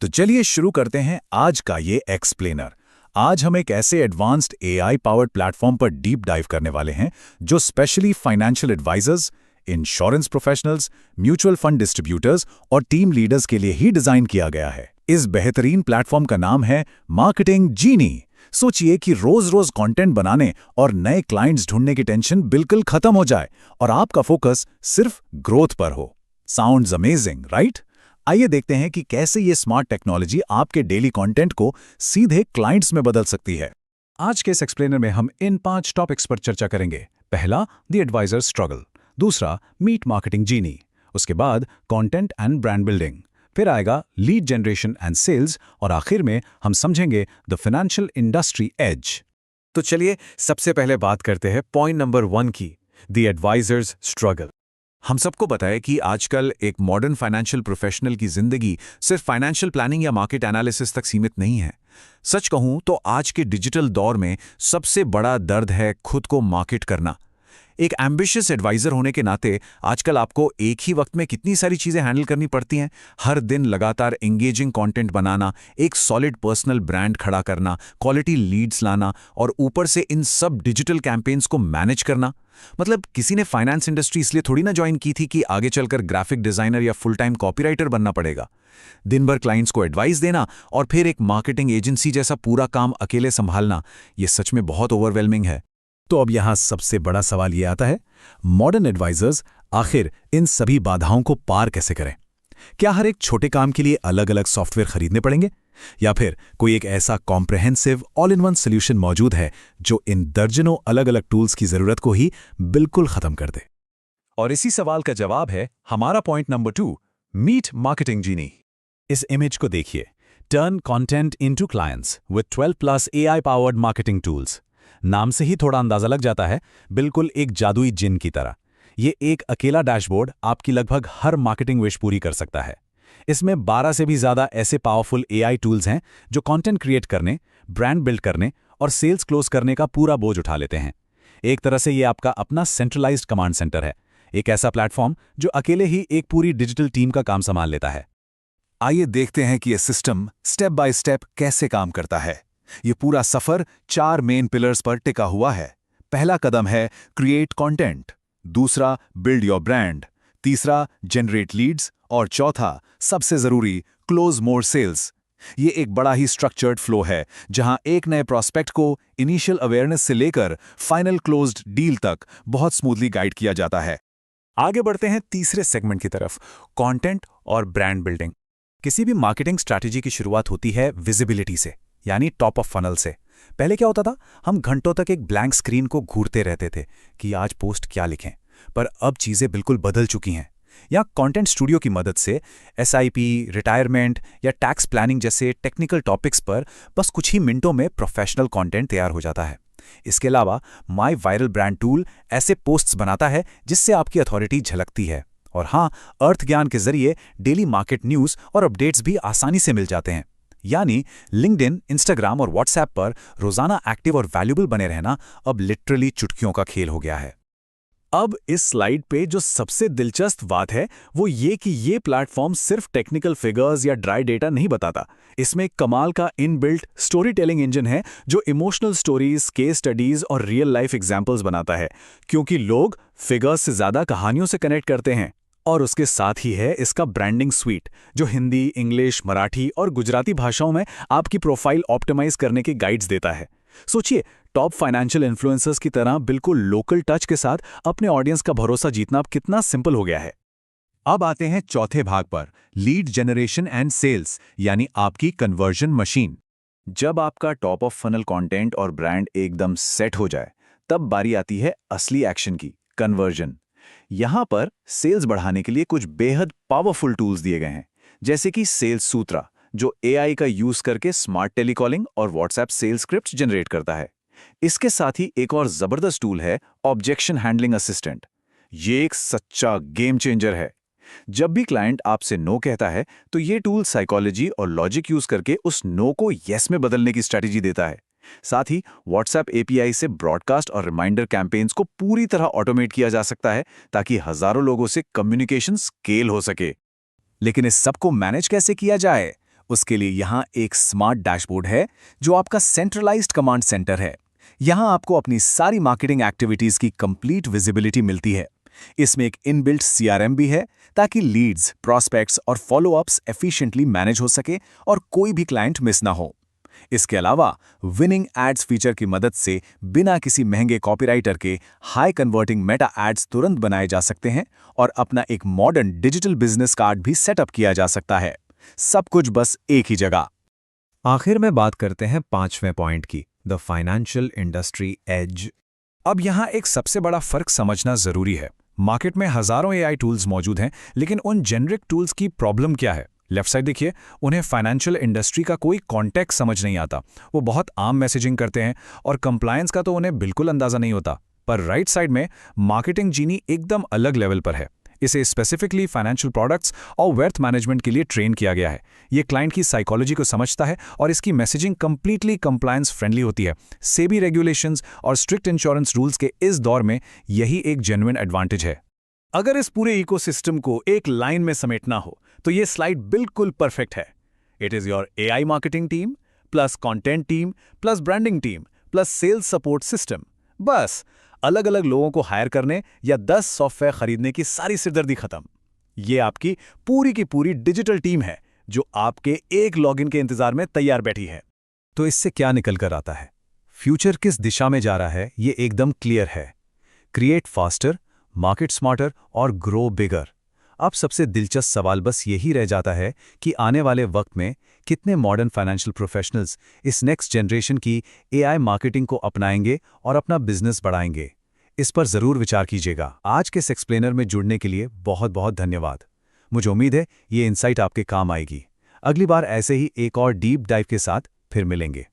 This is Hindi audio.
तो चलिए शुरू करते हैं आज का ये एक्सप्लेनर। आज हम एक ऐसे एडवांस्ड एआई पावर्ड प्लेटफॉर्म पर डीप डाइव करने वाले हैं जो specially financial advisors, insurance professionals, mutual fund distributors और टीम लीडर्स के लिए ही डिजाइन किया गया है। इस बेहतरीन प्लेटफॉर्म का नाम है मार्केटिंग जीनी। सोचिए कि रोज रोज कंटेंट बनाने और नए क्लाइंट्स ढूंढने की टेंशन बिल्कुल खत्म हो जाए और आपका फोकस सिर्फ ग्रोथ पर हो। Sounds amazing, right? आइए देखते हैं कि कैसे ये स्मार्ट टेक्नोलॉजी आपके डेली कंटेंट को सीधे क्लाइंट्स में बदल सकती है। आज के इस एक्सप्लेनर में हम इन 5 टॉपिक्स पर चर्चा करेंगे। पहला, द एडवाइजर स्ट्रगल। दूसरा, मीट मार्केटिंग जीनी। उसके बाद कंटेंट एंड ब्रांड बिल्डिंग। फिर आएगा लीड जनरेशन एंड सेल्स और आखिर में हम समझेंगे द फाइनेंशियल इंडस्ट्री एज। तो चलिए सबसे पहले बात करते हैं पॉइंट नंबर 1 की, द एडवाइजर्स स्ट्रगल। हम सबको पता है कि आजकल एक मॉडर्न फाइनेंशियल प्रोफेशनल की जिंदगी सिर्फ फाइनेंशियल प्लानिंग या मार्केट एनालिसिस तक सीमित नहीं है। सच कहूं तो आज के डिजिटल दौर में सबसे बड़ा दर्द है खुद को मार्केट करना। एक एम्बिशियस एडवाइजर होने के नाते आजकल आपको एक ही वक्त में कितनी सारी चीजें हैंडल करनी पड़ती हैं। हर दिन लगातार एंगेजिंग कंटेंट बनाना, एक सॉलिड पर्सनल ब्रांड खड़ा करना, क्वालिटी लीड्स लाना और ऊपर से इन सब डिजिटल कैंपेन्स को मैनेज करना। मतलब किसी ने फाइनेंस इंडस्ट्री इसलिए थोड़ी ना ज्वाइन की थी कि आगे चलकर ग्राफिक डिजाइनर या फुल टाइम कॉपीराइटर बनना पड़ेगा। दिन भर क्लाइंट्स को एडवाइस देना और फिर एक मार्केटिंग एजेंसी जैसा पूरा काम अकेले संभालना, ये सच में बहुत ओवरवेलमिंग है। तो अब यहां सबसे बड़ा सवाल ये आता है, मॉडर्न एडवाइजर्स आखिर इन सभी बाधाओं को पार कैसे करें? क्या हर एक छोटे काम के लिए अलग अलग सॉफ्टवेयर खरीदने पड़ेंगे, या फिर कोई एक ऐसा comprehensive all in one solution मौजूद है जो इन दर्जनों अलग अलग टूल्स की जरूरत को ही बिल्कुल खत्म कर दे? और इसी सवाल का जवाब है हमारा पॉइंट नंबर 2, मीट मार्केटिंग जीनी। इस इमेज को देखिए, turn content into clients with 12+ AI powered marketing tools. नाम से ही थोड़ा अंदाजा लग जाता है, बिल्कुल एक जादुई जिन की तरह। ये एक अकेला डैशबोर्ड आपकी लगभग हर मार्केटिंग विश पूरी कर सकता है। इसमें 12 से भी ज्यादा ऐसे पावरफुल एआई टूल्स हैं जो कंटेंट क्रिएट करने, ब्रांड बिल्ड करने और सेल्स क्लोज करने का पूरा बोझ उठा लेते हैं। एक तरह से ये आपका अपना सेंट्रलाइज्ड कमांड सेंटर है, एक ऐसा प्लेटफॉर्म जो अकेले ही एक पूरी डिजिटल टीम का काम संभाल लेता है। आइए देखते हैं कि यह सिस्टम स्टेप बाय स्टेप कैसे काम करता है। ये पूरा सफर 4 मेन पिलर्स पर टिका हुआ है। पहला कदम है क्रिएट कंटेंट, दूसरा बिल्ड योर ब्रांड, तीसरा जनरेट लीड्स और चौथा सबसे जरूरी क्लोज मोर सेल्स। ये एक बड़ा ही स्ट्रक्चर्ड फ्लो है जहां एक नए प्रोस्पेक्ट को इनिशियल अवेयरनेस से लेकर फाइनल क्लोज्ड डील तक बहुत स्मूथली गाइड किया जाता है। आगे बढ़ते हैं तीसरे सेगमेंट की तरफ, कंटेंट और ब्रांड बिल्डिंग। किसी भी मार्केटिंग स्ट्रैटेजी की शुरुआत होती है विजिबिलिटी से, यानी टॉप ऑफ फनल से। पहले क्या होता था, हम घंटों तक एक ब्लैंक स्क्रीन को घूरते रहते थे कि आज पोस्ट क्या लिखें। पर अब चीजें बिल्कुल बदल चुकी हैं। यहाँ कंटेंट स्टूडियो की मदद से एसआईपी, रिटायरमेंट या टैक्स प्लानिंग जैसे टेक्निकल टॉपिक्स पर बस कुछ ही मिनटों में प्रोफेशनल कंटेंट तैयार हो जाता है। इसके अलावा माई वायरल ब्रांड टूल ऐसे पोस्ट्स बनाता है जिससे आपकी अथॉरिटी झलकती है। और हाँ, अर्थ ज्ञान के जरिए डेली मार्केट न्यूज और अपडेट्स भी आसानी से मिल जाते हैं। यानी लिंक्डइन, इंस्टाग्राम और व्हाट्सएप पर रोजाना एक्टिव और वैल्यूबल बने रहना अब लिटरली चुटकियों का खेल हो गया है। अब इस स्लाइड पे जो सबसे दिलचस्प बात है वो ये कि ये प्लेटफॉर्म सिर्फ टेक्निकल फिगर्स या ड्राई डेटा नहीं बताता। इसमें कमाल का इनबिल्ट स्टोरी टेलिंग इंजन है जो इमोशनल स्टोरीज, केस स्टडीज और रियल लाइफ एग्जांपल्स बनाता है, क्योंकि लोग फिगर्स से ज्यादा कहानियों से कनेक्ट करते हैं। और उसके साथ ही है इसका ब्रांडिंग स्वीट जो हिंदी, इंग्लिश, मराठी और गुजराती भाषाओं में आपकी प्रोफाइल ऑप्टिमाइज करने के गाइड्स देता है। सोचिए, टॉप फाइनेंशियल इन्फ्लुएंसर्स की तरह बिल्कुल लोकल टच के साथ अपने ऑडियंस का भरोसा जीतना अब कितना सिंपल हो गया है। अब आते हैं चौथे भाग पर, लीड जनरेशन एंड सेल्स, यानी आपकी कन्वर्जन मशीन। जब आपका टॉप ऑफ फनल कंटेंट और ब्रांड एकदम सेट हो जाए, तब बारी आती है असली एक्शन की, कन्वर्जन। यहां पर सेल्स बढ़ाने के लिए कुछ बेहद पावरफुल टूल्स दिए गए हैं, जैसे कि सेल्स सूत्रा, जो एआई का यूज करके स्मार्ट टेलीकॉलिंग और व्हाट्सएप सेल्स स्क्रिप्ट जनरेट करता है। इसके साथ ही एक और जबरदस्त टूल है ऑब्जेक्शन हैंडलिंग असिस्टेंट। ये एक सच्चा गेम चेंजर है। जब भी क्लाइंट आपसे नो कहता है तो ये टूल साइकोलॉजी और लॉजिक यूज करके उस नो को येस में बदलने की स्ट्रेटेजी देता है। साथ ही व्हाट्सएप एपीआई से ब्रॉडकास्ट और रिमाइंडर कैंपेन्स को पूरी तरह ऑटोमेट किया जा सकता है ताकि हजारों लोगों से कम्युनिकेशन स्केल हो सके। लेकिन इस सब को मैनेज कैसे किया जाए, उसके लिए यहाँ एक स्मार्ट डैशबोर्ड है जो आपका सेंट्रलाइज्ड कमांड सेंटर है। यहाँ आपको अपनी सारी मार्केटिंग एक्टिविटीज की कंप्लीट विजिबिलिटी मिलती है। इसमें एक इनबिल्ट सीआरएम भी है ताकि लीड्स, प्रॉस्पेक्ट्स और फॉलोअप्स एफिशिएंटली मैनेज हो सके और कोई भी क्लाइंट मिस ना हो। इसके अलावा विनिंग एड्स फीचर की मदद से बिना किसी महंगे कॉपीराइटर के हाई कन्वर्टिंग मेटा एड्स तुरंत बनाए जा सकते हैं और अपना एक मॉडर्न डिजिटल बिजनेस कार्ड भी सेटअप किया जा सकता है। सब कुछ बस एक ही जगह। आखिर में बात करते हैं 5वें पॉइंट की, द फाइनेंशियल इंडस्ट्री एज। अब यहाँ एक सबसे बड़ा फर्क समझना जरूरी है। मार्केट में हजारों एआई टूल्स मौजूद हैं, लेकिन उन जेनरिक टूल्स की प्रॉब्लम क्या है? लेफ्ट साइड देखिए, उन्हें फाइनेंशियल इंडस्ट्री का कोई कॉन्टेक्स्ट समझ नहीं आता। वो बहुत आम मैसेजिंग करते हैं और कंप्लायंस का तो उन्हें बिल्कुल अंदाजा नहीं होता। पर राइट साइड में मार्केटिंग जीनी एकदम अलग लेवल पर है। इसे स्पेसिफिकली फाइनेंशियल प्रोडक्ट्स और वेल्थ मैनेजमेंट के लिए ट्रेन किया गया है। ये क्लाइंट की साइकोलॉजी को समझता है और इसकी मैसेजिंग कंप्लीटली कंप्लायंस फ्रेंडली होती है। सेबी रेगुलेशंस और स्ट्रिक्ट इंश्योरेंस रूल्स के इस दौर में यही एक जेन्युइन एडवांटेज है। अगर इस पूरे इकोसिस्टम को एक लाइन में समेटना हो तो ये स्लाइड बिल्कुल परफेक्ट है। It is your AI marketing team plus content team plus branding team plus sales support system. बस अलग अलग लोगों को हायर करने या 10 सॉफ्टवेयर खरीदने की सारी सिरदर्दी खत्म। ये आपकी पूरी की पूरी डिजिटल टीम है जो आपके एक लॉगिन के इंतजार में तैयार बैठी है। तो इससे क्या निकल कर आता है? फ्यूचर किस दिशा में जा रहा है ये एकदम क्लियर है। क्रिएट फास्टर, मार्केट स्मार्टर और ग्रो बिगर। अब सबसे दिलचस्प सवाल बस यही रह जाता है कि आने वाले वक्त में कितने मॉडर्न फाइनेंशियल प्रोफेशनल्स इस नेक्स्ट जनरेशन की एआई मार्केटिंग को अपनाएंगे और अपना बिजनेस बढ़ाएंगे। इस पर जरूर विचार कीजिएगा। आज के इस एक्सप्लेनर में जुड़ने के लिए बहुत बहुत धन्यवाद। मुझे उम्मीद है ये इनसाइट आपके काम आएगी। अगली बार ऐसे ही एक और डीप डाइव के साथ फिर मिलेंगे।